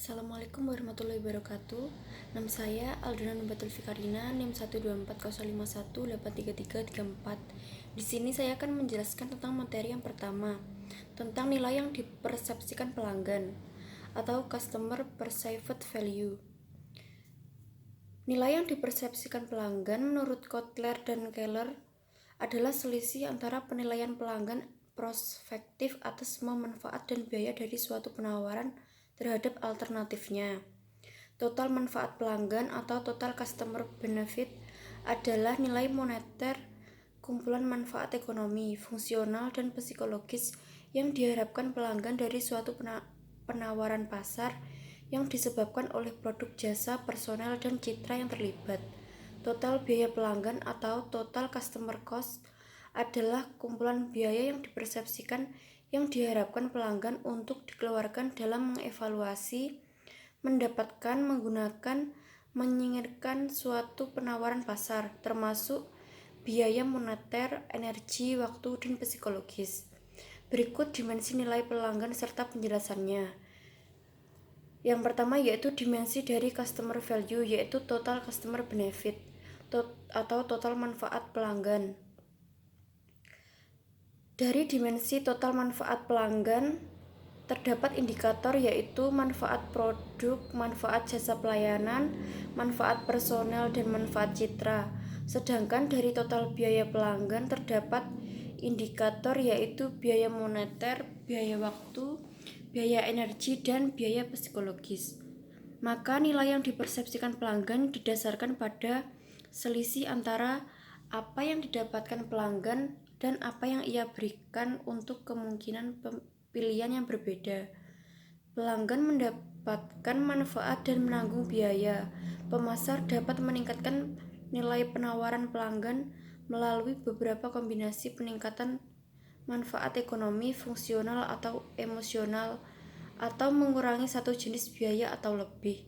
Assalamualaikum warahmatullahi wabarakatuh. Nama saya Aldona Nubatul Fikarina, NIM 12405183334. Di sini saya akan menjelaskan tentang materi yang pertama, tentang nilai yang dipersepsikan pelanggan atau customer perceived value. Nilai yang dipersepsikan pelanggan menurut Kotler dan Keller adalah selisih antara penilaian pelanggan prospektif atas semua manfaat dan biaya dari suatu penawaran terhadap alternatifnya. Total manfaat pelanggan atau total customer benefit adalah nilai moneter kumpulan manfaat ekonomi, fungsional, dan psikologis yang diharapkan pelanggan dari suatu penawaran pasar yang disebabkan oleh produk, jasa, personel, dan citra yang terlibat. Total biaya pelanggan atau total customer cost adalah kumpulan biaya yang dipersepsikan yang diharapkan pelanggan untuk dikeluarkan dalam mengevaluasi, mendapatkan, menggunakan, menyingkirkan suatu penawaran pasar, termasuk biaya moneter, energi, waktu, dan psikologis. Berikut dimensi nilai pelanggan serta penjelasannya. Yang pertama yaitu dimensi dari customer value, yaitu total customer benefit atau total manfaat pelanggan. Dari dimensi total manfaat pelanggan terdapat indikator yaitu manfaat produk, manfaat jasa pelayanan, manfaat personel, dan manfaat citra. Sedangkan dari total biaya pelanggan terdapat indikator yaitu biaya moneter, biaya waktu, biaya energi, dan biaya psikologis. Maka nilai yang dipersepsikan pelanggan didasarkan pada selisih antara apa yang didapatkan pelanggan dan apa yang ia berikan untuk kemungkinan pilihan yang berbeda. Pelanggan mendapatkan manfaat dan menanggung biaya. Pemasar dapat meningkatkan nilai penawaran pelanggan melalui beberapa kombinasi peningkatan manfaat ekonomi, fungsional, atau emosional, atau mengurangi satu jenis biaya atau lebih.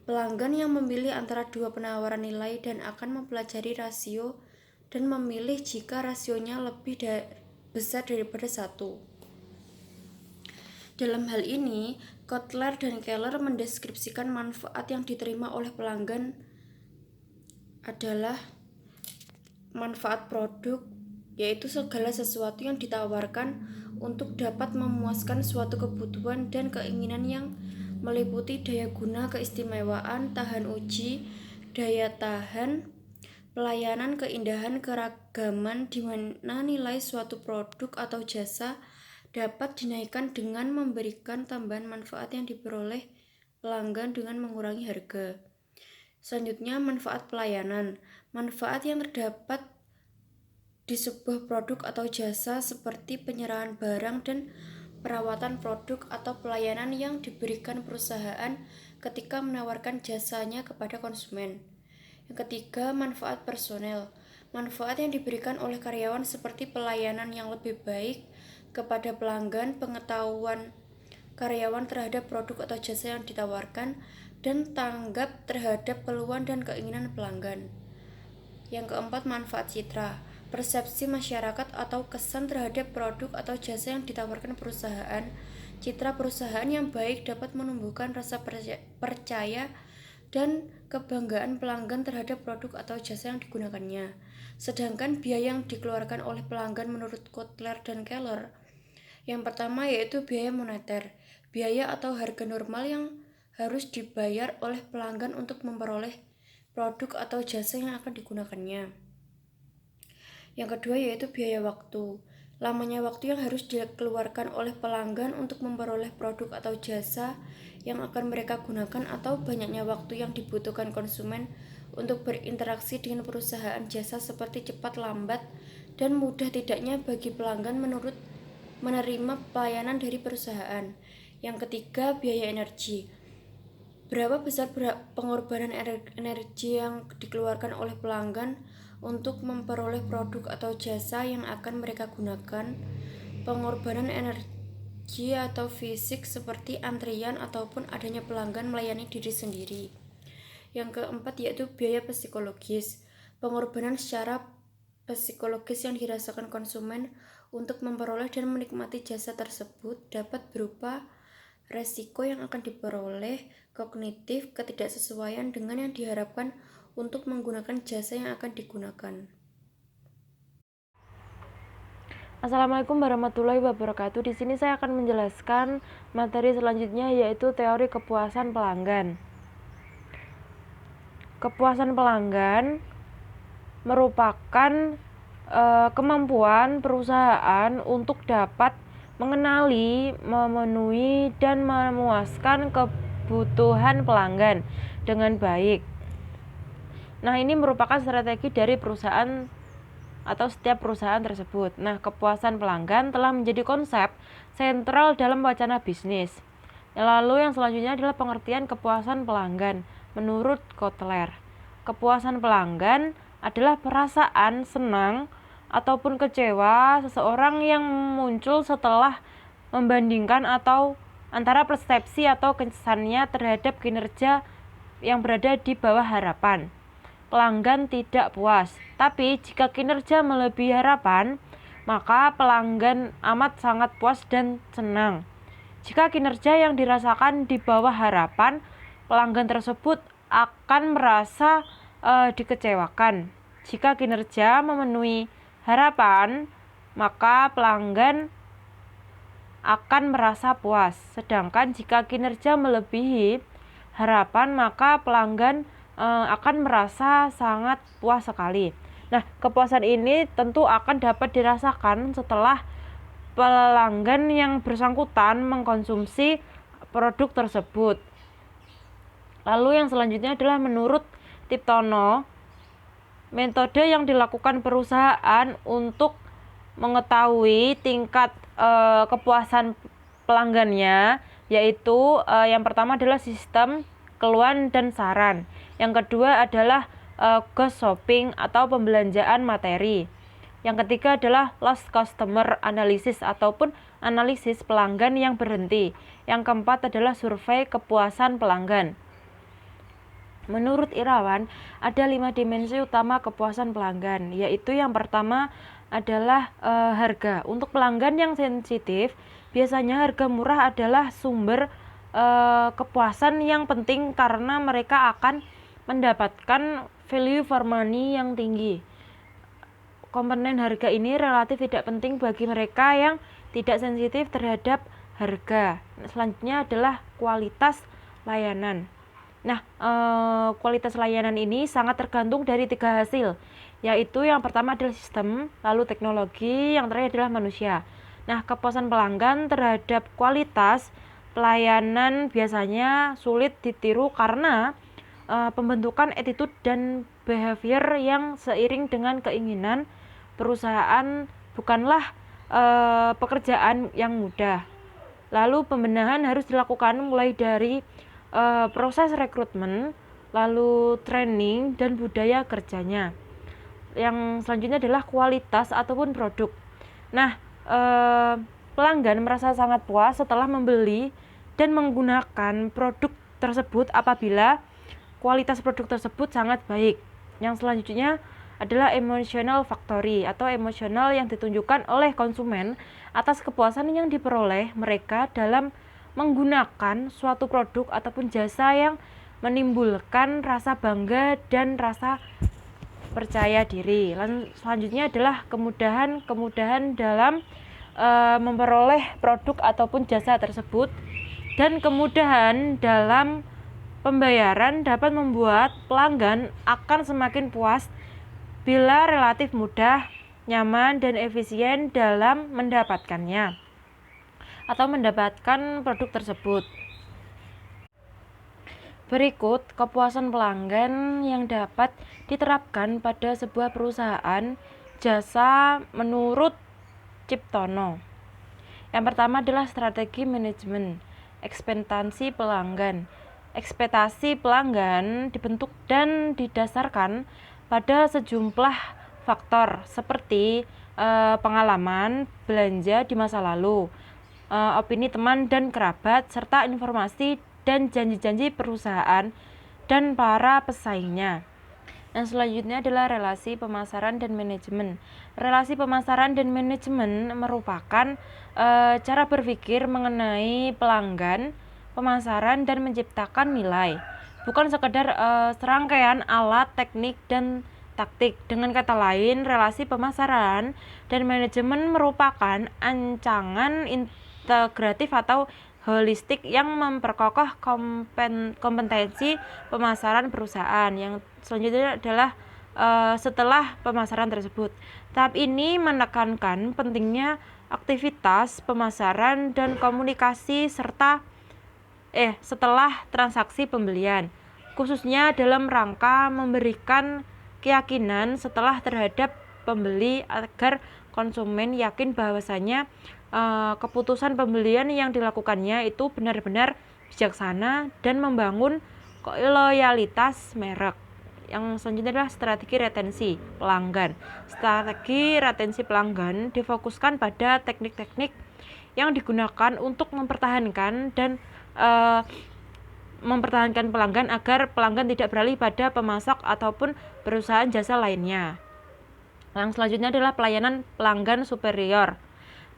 Pelanggan yang memilih antara dua penawaran nilai dan akan mempelajari rasio dan memilih jika rasionya lebih besar daripada satu. Dalam hal ini, Kotler dan Keller mendeskripsikan manfaat yang diterima oleh pelanggan adalah manfaat produk, yaitu segala sesuatu yang ditawarkan untuk dapat memuaskan suatu kebutuhan dan keinginan yang meliputi daya guna, keistimewaan, tahan uji, daya tahan, pelayanan, keindahan, keragaman, di mana nilai suatu produk atau jasa dapat dinaikkan dengan memberikan tambahan manfaat yang diperoleh pelanggan dengan mengurangi harga. Selanjutnya, manfaat pelayanan. Manfaat yang terdapat di sebuah produk atau jasa seperti penyerahan barang dan perawatan produk atau pelayanan yang diberikan perusahaan ketika menawarkan jasanya kepada konsumen. Yang ketiga, manfaat personel. Manfaat yang diberikan oleh karyawan seperti pelayanan yang lebih baik kepada pelanggan, pengetahuan karyawan terhadap produk atau jasa yang ditawarkan, dan tanggap terhadap keluhan dan keinginan pelanggan. Yang keempat, manfaat citra. Persepsi masyarakat atau kesan terhadap produk atau jasa yang ditawarkan perusahaan. Citra perusahaan yang baik dapat menumbuhkan rasa percaya dan kebanggaan pelanggan terhadap produk atau jasa yang digunakannya. Sedangkan biaya yang dikeluarkan oleh pelanggan menurut Kotler dan Keller, yang pertama yaitu biaya moneter, biaya atau harga normal yang harus dibayar oleh pelanggan untuk memperoleh produk atau jasa yang akan digunakannya. Yang kedua yaitu biaya waktu, lamanya waktu yang harus dikeluarkan oleh pelanggan untuk memperoleh produk atau jasa yang akan mereka gunakan, atau banyaknya waktu yang dibutuhkan konsumen untuk berinteraksi dengan perusahaan jasa seperti cepat, lambat, dan mudah tidaknya bagi pelanggan menerima pelayanan dari perusahaan. Yang ketiga, biaya energi. Berapa besar pengorbanan energi yang dikeluarkan oleh pelanggan untuk memperoleh produk atau jasa yang akan mereka gunakan? Pengorbanan energi atau fisik seperti antrian ataupun adanya pelanggan melayani diri sendiri. Yang keempat yaitu biaya psikologis. Pengorbanan secara psikologis yang dirasakan konsumen untuk memperoleh dan menikmati jasa tersebut dapat berupa resiko yang akan diperoleh, kognitif, ketidaksesuaian dengan yang diharapkan untuk menggunakan jasa yang akan digunakan. Assalamualaikum warahmatullahi wabarakatuh. Di sini saya akan menjelaskan materi selanjutnya, yaitu teori kepuasan pelanggan. Kepuasan pelanggan merupakan kemampuan perusahaan untuk dapat mengenali, memenuhi, dan memuaskan kebutuhan pelanggan dengan baik. Nah, ini merupakan strategi dari perusahaan atau setiap perusahaan tersebut. Nah, kepuasan pelanggan telah menjadi konsep sentral dalam wacana bisnis. Lalu yang selanjutnya adalah pengertian kepuasan pelanggan. Menurut Kotler, kepuasan pelanggan adalah perasaan senang ataupun kecewa seseorang yang muncul setelah membandingkan atau antara persepsi atau kesannya terhadap kinerja yang berada di bawah harapan. Pelanggan tidak puas, tapi jika kinerja melebihi harapan, maka pelanggan amat sangat puas dan senang. Jika kinerja yang dirasakan di bawah harapan, pelanggan tersebut akan merasa dikecewakan. Jika kinerja memenuhi harapan, maka pelanggan akan merasa puas. Sedangkan jika kinerja melebihi harapan, maka pelanggan akan merasa sangat puas sekali. Nah, kepuasan ini tentu akan dapat dirasakan setelah pelanggan yang bersangkutan mengkonsumsi produk tersebut. Lalu yang selanjutnya adalah menurut Tiptono, metode yang dilakukan perusahaan untuk mengetahui tingkat kepuasan pelanggannya, yaitu yang pertama adalah sistem keluhan dan saran. Yang kedua adalah ghost shopping atau pembelanjaan materi. Yang ketiga adalah lost customer analysis ataupun analisis pelanggan yang berhenti. Yang keempat adalah survei kepuasan pelanggan. Menurut Irawan, ada 5 dimensi utama kepuasan pelanggan, yaitu yang pertama adalah harga. Untuk pelanggan yang sensitif, biasanya harga murah adalah sumber kepuasan yang penting karena mereka akan mendapatkan value for money yang tinggi. Komponen harga ini relatif tidak penting bagi mereka yang tidak sensitif terhadap harga. Selanjutnya adalah kualitas layanan. Nah, kualitas layanan ini sangat tergantung dari 3 hasil, yaitu yang pertama adalah sistem, lalu teknologi, yang terakhir adalah manusia. Nah, kepuasan pelanggan terhadap kualitas pelayanan biasanya sulit ditiru karena pembentukan attitude dan behavior yang seiring dengan keinginan perusahaan bukanlah pekerjaan yang mudah. Lalu pembenahan harus dilakukan mulai dari proses rekrutmen, lalu training dan budaya kerjanya. Yang selanjutnya adalah kualitas ataupun produk. Nah, pelanggan merasa sangat puas setelah membeli dan menggunakan produk tersebut apabila kualitas produk tersebut sangat baik. Yang selanjutnya adalah emotional factory atau emosional yang ditunjukkan oleh konsumen atas kepuasan yang diperoleh mereka dalam menggunakan suatu produk ataupun jasa yang menimbulkan rasa bangga dan rasa percaya diri. Selanjutnya adalah kemudahan dalam memperoleh produk ataupun jasa tersebut, dan kemudahan dalam pembayaran dapat membuat pelanggan akan semakin puas bila relatif mudah, nyaman, dan efisien dalam mendapatkannya atau mendapatkan produk tersebut. Berikut kepuasan pelanggan yang dapat diterapkan pada sebuah perusahaan jasa menurut Ciptono. Yang pertama adalah strategi manajemen ekspektasi pelanggan. Ekspektasi pelanggan dibentuk dan didasarkan pada sejumlah faktor seperti pengalaman belanja di masa lalu, opini teman dan kerabat, serta informasi dan janji-janji perusahaan dan para pesaingnya. Yang selanjutnya adalah relasi pemasaran dan manajemen. Relasi pemasaran dan manajemen merupakan cara berpikir mengenai pelanggan pemasaran dan menciptakan nilai, bukan sekedar serangkaian alat, teknik, dan taktik. Dengan kata lain, relasi pemasaran dan manajemen merupakan ancangan integratif atau holistik yang memperkokoh kompetensi pemasaran perusahaan. Yang selanjutnya adalah setelah pemasaran tersebut. Tahap ini menekankan pentingnya aktivitas pemasaran dan komunikasi setelah transaksi pembelian, khususnya dalam rangka memberikan keyakinan setelah terhadap pembeli agar konsumen yakin bahwasanya keputusan pembelian yang dilakukannya itu benar-benar bijaksana dan membangun loyalitas merek. Yang selanjutnya adalah strategi retensi pelanggan. Strategi retensi pelanggan difokuskan pada teknik-teknik yang digunakan untuk mempertahankan pelanggan agar pelanggan tidak beralih pada pemasok ataupun perusahaan jasa lainnya. Yang selanjutnya adalah pelayanan pelanggan superior.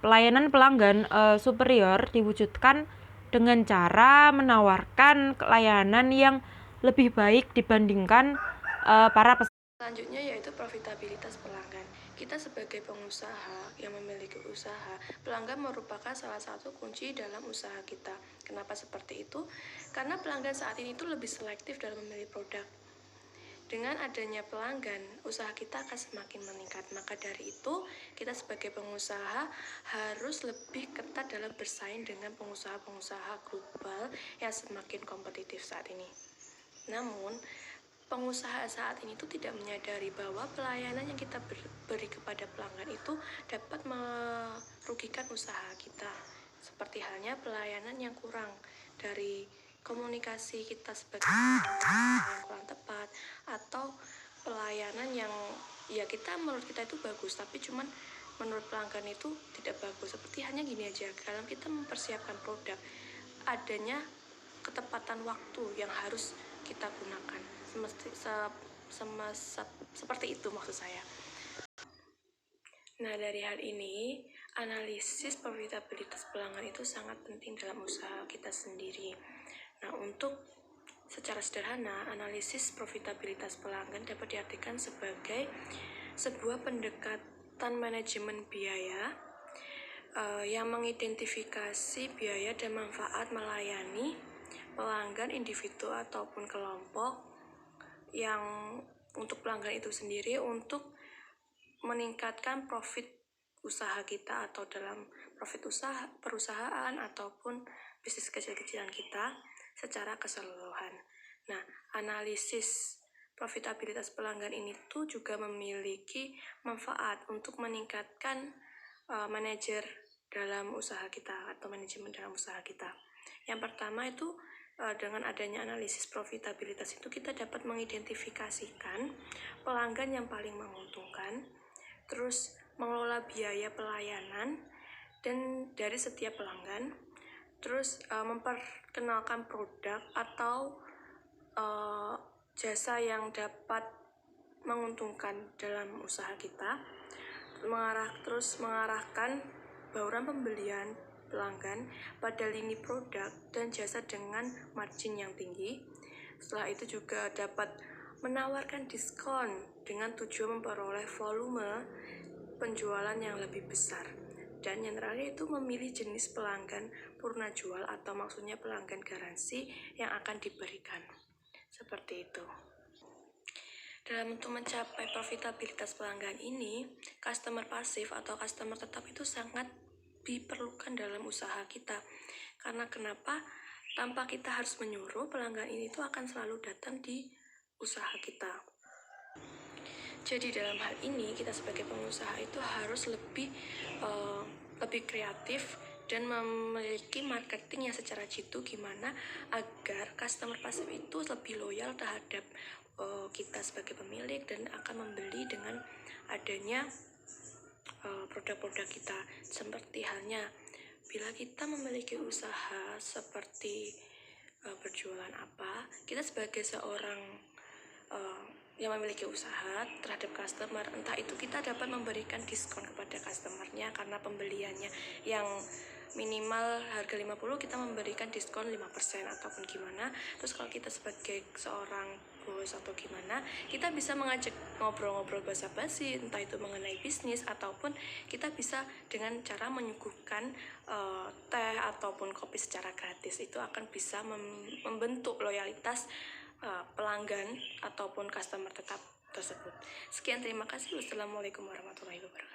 Pelayanan pelanggan superior diwujudkan dengan cara menawarkan layanan yang lebih baik dibandingkan para peserta. Selanjutnya yaitu profitabilitas pelanggan. Kita sebagai pengusaha yang memiliki usaha, pelanggan merupakan salah satu kunci dalam usaha kita. Kenapa seperti itu? Karena pelanggan saat ini tuh lebih selektif dalam memilih produk. Dengan adanya pelanggan, usaha kita akan semakin meningkat. Maka dari itu, kita sebagai pengusaha harus lebih ketat dalam bersaing dengan pengusaha-pengusaha global yang semakin kompetitif saat ini. Namun, pengusaha saat ini tuh tidak menyadari bahwa pelayanan yang kita beri kepada pelanggan itu dapat merugikan usaha kita. Seperti halnya pelayanan yang kurang dari komunikasi kita sebagai yang kurang tepat, atau pelayanan yang kita menurut kita itu bagus tapi cuman menurut pelanggan itu tidak bagus. Seperti hanya gini aja, dalam kita mempersiapkan produk, adanya ketepatan waktu yang harus kita gunakan. Seperti itu maksud saya. Nah, dari hal ini, analisis profitabilitas pelanggan itu sangat penting dalam usaha kita sendiri. Nah, untuk secara sederhana, analisis profitabilitas pelanggan dapat diartikan sebagai sebuah pendekatan manajemen biaya yang mengidentifikasi biaya dan manfaat melayani pelanggan individu ataupun kelompok yang untuk pelanggan itu sendiri untuk meningkatkan profit usaha kita atau dalam profit usaha perusahaan ataupun bisnis kecil-kecilan kita secara keseluruhan. Nah, analisis profitabilitas pelanggan ini tuh juga memiliki manfaat untuk meningkatkan manajer dalam usaha kita atau manajemen dalam usaha kita. Yang pertama itu dengan adanya analisis profitabilitas itu kita dapat mengidentifikasikan pelanggan yang paling menguntungkan, terus mengelola biaya pelayanan dan dari setiap pelanggan, terus memperkenalkan produk atau jasa yang dapat menguntungkan dalam usaha kita, terus mengarahkan bauran pembelian pelanggan pada lini produk dan jasa dengan margin yang tinggi. Setelah itu juga dapat menawarkan diskon dengan tujuan memperoleh volume penjualan yang lebih besar. Dan yang terakhir itu memilih jenis pelanggan purna jual atau maksudnya pelanggan garansi yang akan diberikan. Seperti itu. Dalam untuk mencapai profitabilitas pelanggan ini, customer pasif atau customer tetap itu sangat diperlukan dalam usaha kita. Karena kenapa? Tanpa kita harus menyuruh, pelanggan ini tuh akan selalu datang di usaha kita. Jadi dalam hal ini kita sebagai pengusaha itu harus lebih kreatif dan memiliki marketing yang secara jitu gimana agar customer pasif itu lebih loyal terhadap kita sebagai pemilik dan akan membeli dengan adanya produk-produk kita. Seperti halnya bila kita memiliki usaha seperti berjualan apa, kita sebagai seorang yang memiliki usaha terhadap customer, entah itu kita dapat memberikan diskon kepada customernya karena pembeliannya yang minimal harga 50 kita memberikan diskon 5% ataupun gimana. Terus kalau kita sebagai seorang bos atau gimana, kita bisa mengajak ngobrol-ngobrol basa-basi, entah itu mengenai bisnis ataupun kita bisa dengan cara menyuguhkan teh ataupun kopi secara gratis. Itu akan bisa membentuk loyalitas pelanggan ataupun customer tetap tersebut. Sekian, terima kasih. Wassalamualaikum warahmatullahi wabarakatuh.